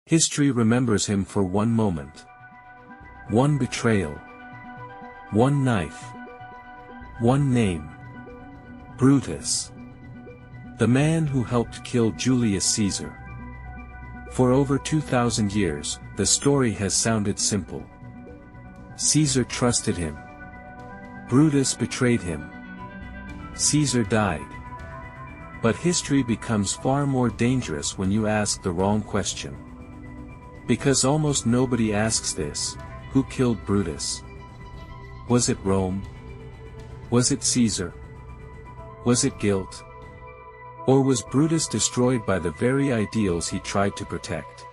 History remembers him for one moment. One betrayal. One knife. One name. Brutus. The man who helped kill Julius Caesar. For over 2,000 years, the story has sounded simple. Caesar trusted him. Brutus betrayed him. Caesar died. But history becomes far more dangerous when you ask the wrong question. Because almost nobody asks this: who killed Brutus? Was it Rome? Was it Caesar? Was it guilt? Or was Brutus destroyed by the very ideals he tried to protect?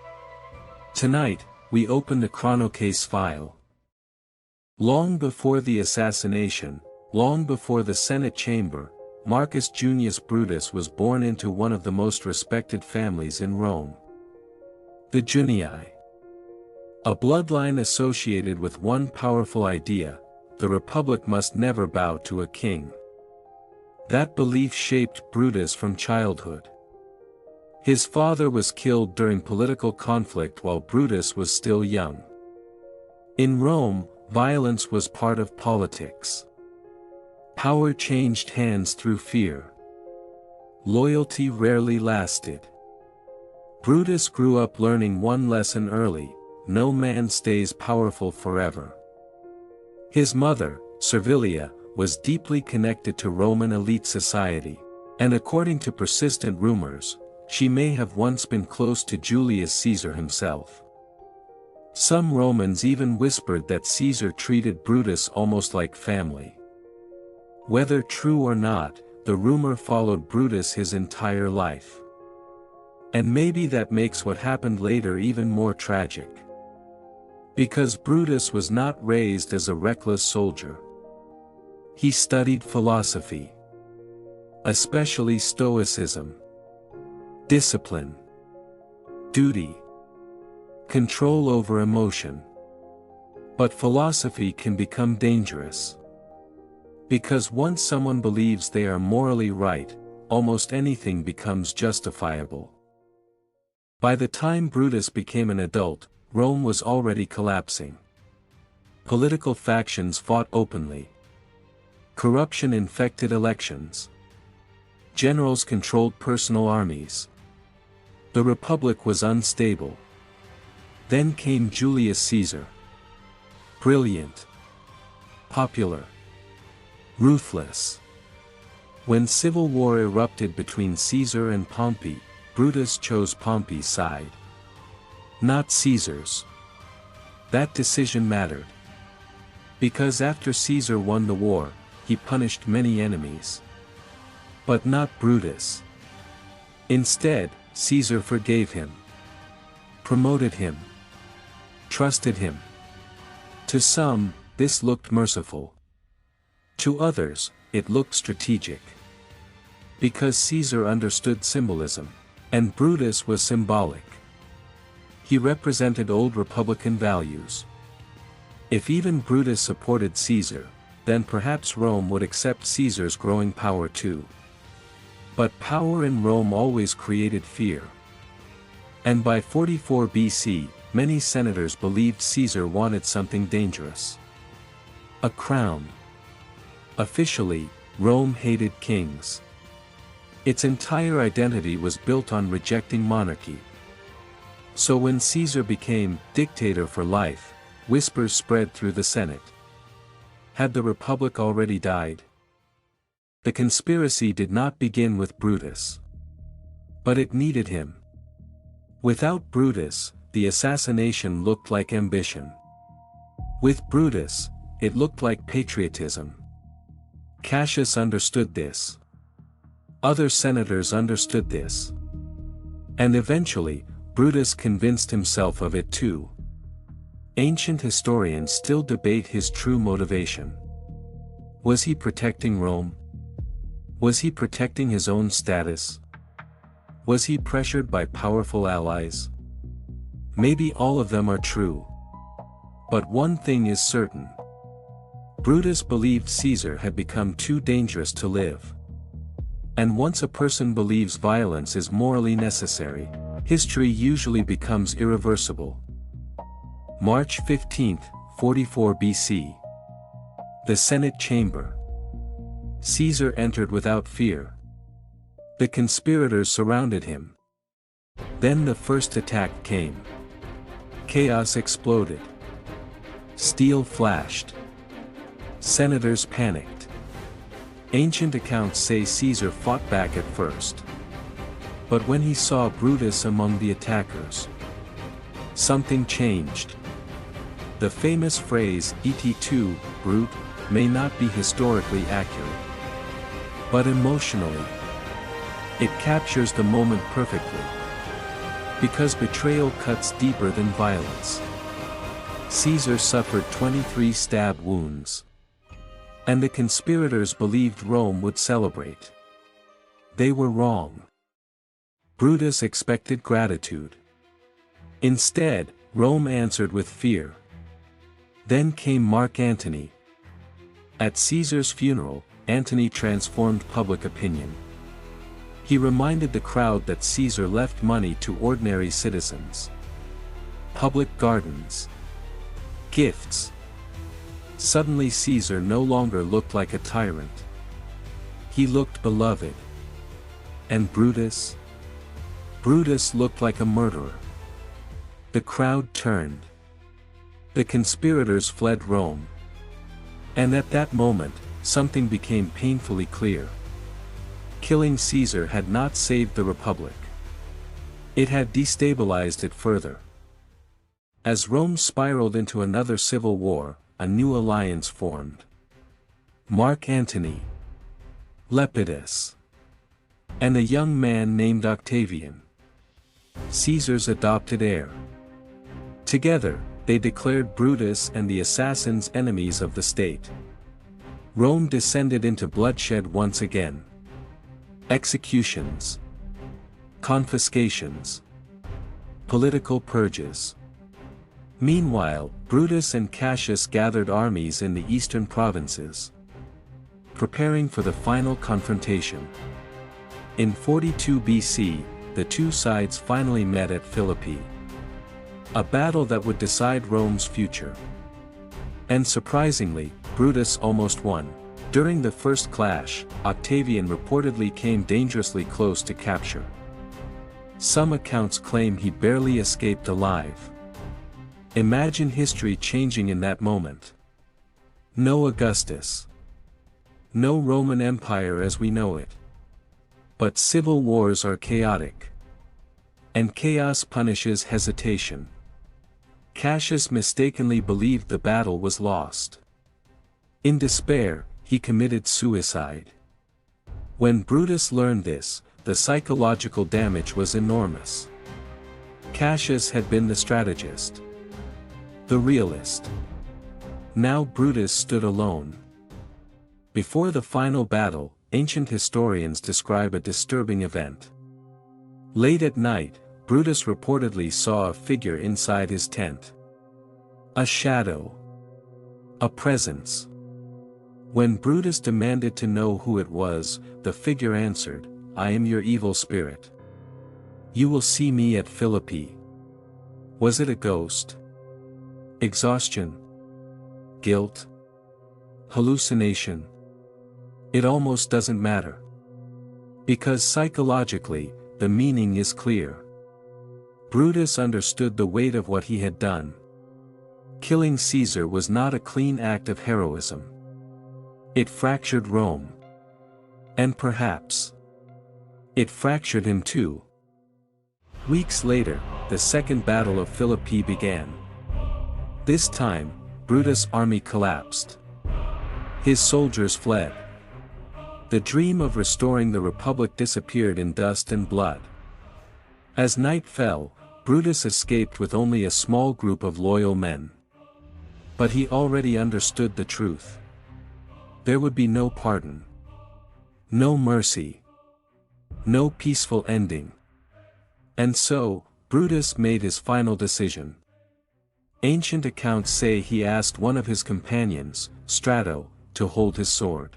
Tonight, we open the ChronoCase file. Long before the assassination, long before the Senate chamber, Marcus Junius Brutus was born into one of the most respected families in Rome. The Junii. A bloodline associated with one powerful idea: the republic must never bow to a king. That belief shaped Brutus from childhood. His father was killed during political conflict while Brutus was still young. In Rome, violence was part of politics. Power changed hands through fear. Loyalty rarely lasted. Brutus grew up learning one lesson early: no man stays powerful forever. His mother, Servilia, was deeply connected to Roman elite society, and according to persistent rumors, she may have once been close to Julius Caesar himself. Some Romans even whispered that Caesar treated Brutus almost like family. Whether true or not, the rumor followed Brutus his entire life. And maybe that makes what happened later even more tragic. Because Brutus was not raised as a reckless soldier. He studied philosophy. Especially Stoicism. Discipline. Duty. Control over emotion. But philosophy can become dangerous. Because once someone believes they are morally right, almost anything becomes justifiable. By the time Brutus became an adult, Rome was already collapsing. Political factions fought openly. Corruption infected elections. Generals controlled personal armies. The republic was unstable. Then came Julius Caesar. Brilliant. Popular. Ruthless. When civil war erupted between Caesar and Pompey, Brutus chose Pompey's side. Not Caesar's. That decision mattered. Because after Caesar won the war, he punished many enemies. But not Brutus. Instead, Caesar forgave him. Promoted him. Trusted him. To some, this looked merciful. To others, it looked strategic. Because Caesar understood symbolism, and Brutus was symbolic. He represented old republican values. If even Brutus supported Caesar, then perhaps Rome would accept Caesar's growing power too. But power in Rome always created fear. And by 44 BC, many senators believed Caesar wanted something dangerous. A crown. Officially, Rome hated kings. Its entire identity was built on rejecting monarchy. So when Caesar became dictator for life, whispers spread through the Senate. Had the Republic already died? The conspiracy did not begin with Brutus. But it needed him. Without Brutus, the assassination looked like ambition. With Brutus, it looked like patriotism. Cassius understood this. Other senators understood this. And eventually, Brutus convinced himself of it too. Ancient historians still debate his true motivation. Was he protecting Rome? Was he protecting his own status? Was he pressured by powerful allies? Maybe all of them are true. But one thing is certain. Brutus believed Caesar had become too dangerous to live. And once a person believes violence is morally necessary, History usually becomes irreversible. March 15, 44 BC. The Senate chamber. Caesar entered without fear. The conspirators surrounded him. Then the first attack came. Chaos exploded. Steel flashed. Senators panicked. Ancient accounts say Caesar fought back at first. But when he saw Brutus among the attackers, something changed. The famous phrase, "Et tu, Brute," may not be historically accurate. But emotionally, it captures the moment perfectly. Because betrayal cuts deeper than violence. Caesar suffered 23 stab wounds. And the conspirators believed Rome would celebrate. They were wrong. Brutus expected gratitude. Instead, Rome answered with fear. Then came Mark Antony. At Caesar's funeral, Antony transformed public opinion. He reminded the crowd that Caesar left money to ordinary citizens. Public gardens. Gifts. Suddenly Caesar no longer looked like a tyrant. He looked beloved. And Brutus? Brutus looked like a murderer. The crowd turned. The conspirators fled Rome. And at that moment, something became painfully clear. Killing Caesar had not saved the Republic. It had destabilized it further. As Rome spiraled into another civil war, a new alliance formed. Mark Antony, Lepidus, and a young man named Octavian, Caesar's adopted heir. Together, they declared Brutus and the assassins enemies of the state. Rome descended into bloodshed once again. Executions, confiscations, political purges. Meanwhile, Brutus and Cassius gathered armies in the eastern provinces, preparing for the final confrontation. In 42 BC, the two sides finally met at Philippi. A battle that would decide Rome's future. And surprisingly, Brutus almost won. During the first clash, Octavian reportedly came dangerously close to capture. Some accounts claim he barely escaped alive. Imagine history changing in that moment. No Augustus. No Roman Empire as we know it. But civil wars are chaotic. And chaos punishes hesitation. Cassius mistakenly believed the battle was lost. In despair, he committed suicide. When Brutus learned this, the psychological damage was enormous. Cassius had been the strategist, the realist. Now Brutus stood alone. Before the final battle, ancient historians describe a disturbing event. Late at night, Brutus reportedly saw a figure inside his tent. A shadow. A presence. When Brutus demanded to know who it was, the figure answered, "I am your evil spirit. You will see me at Philippi." Was it a ghost? Exhaustion? Guilt? Hallucination? It almost doesn't matter. Because psychologically, the meaning is clear. Brutus understood the weight of what he had done. Killing Caesar was not a clean act of heroism. It fractured Rome. And perhaps, it fractured him too. Weeks later, the Second Battle of Philippi began. This time, Brutus' army collapsed. His soldiers fled. The dream of restoring the Republic disappeared in dust and blood. As night fell, Brutus escaped with only a small group of loyal men. But he already understood the truth. There would be no pardon. No mercy. No peaceful ending. And so, Brutus made his final decision. Ancient accounts say he asked one of his companions, Strato, to hold his sword.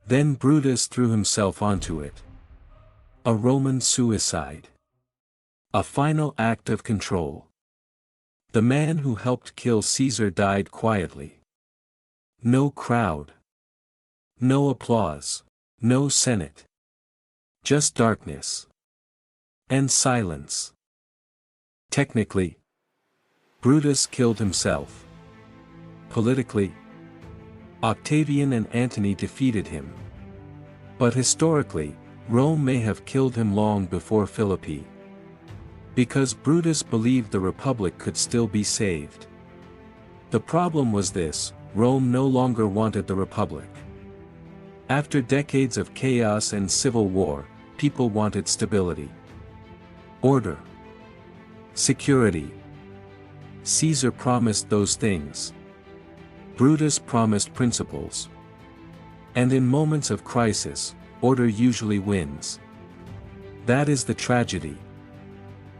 Then Brutus threw himself onto it. A Roman suicide. A final act of control. The man who helped kill Caesar died quietly. No crowd. No applause. No Senate. Just darkness. And silence. Technically, Brutus killed himself. Politically, Octavian and Antony defeated him. But historically, Rome may have killed him long before Philippi. Because Brutus believed the Republic could still be saved. The problem was this: Rome no longer wanted the Republic. After decades of chaos and civil war, people wanted stability. Order. Security. Caesar promised those things. Brutus promised principles. And in moments of crisis, order usually wins. That is the tragedy.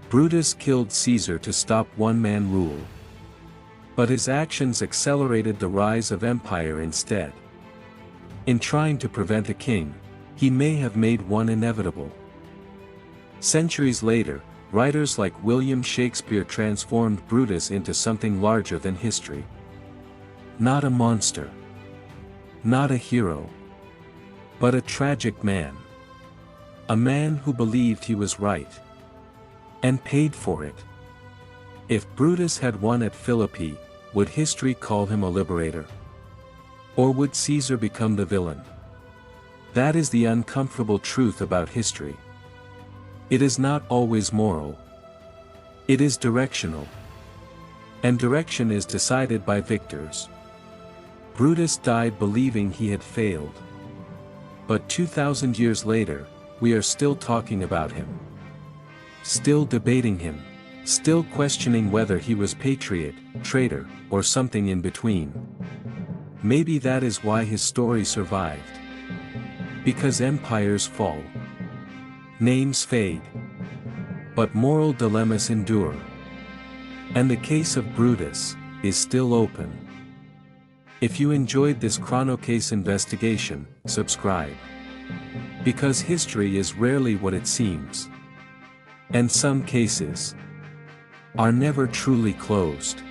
Brutus killed Caesar to stop one-man rule. But his actions accelerated the rise of empire instead. In trying to prevent a king, he may have made one inevitable. Centuries later, writers like William Shakespeare transformed Brutus into something larger than history. Not a monster. Not a hero. But a tragic man. A man who believed he was right. And paid for it. If Brutus had won at Philippi, would history call him a liberator? Or would Caesar become the villain? That is the uncomfortable truth about history. It is not always moral. It is directional. And direction is decided by victors. Brutus died believing he had failed. But 2,000 years later, we are still talking about him. Still debating him. Still questioning whether he was patriot, traitor, or something in between. Maybe that is why his story survived. Because empires fall. Names fade. But moral dilemmas endure. And the case of Brutus is still open. If you enjoyed this ChronoCase investigation, subscribe. Because history is rarely what it seems. And some cases are never truly closed.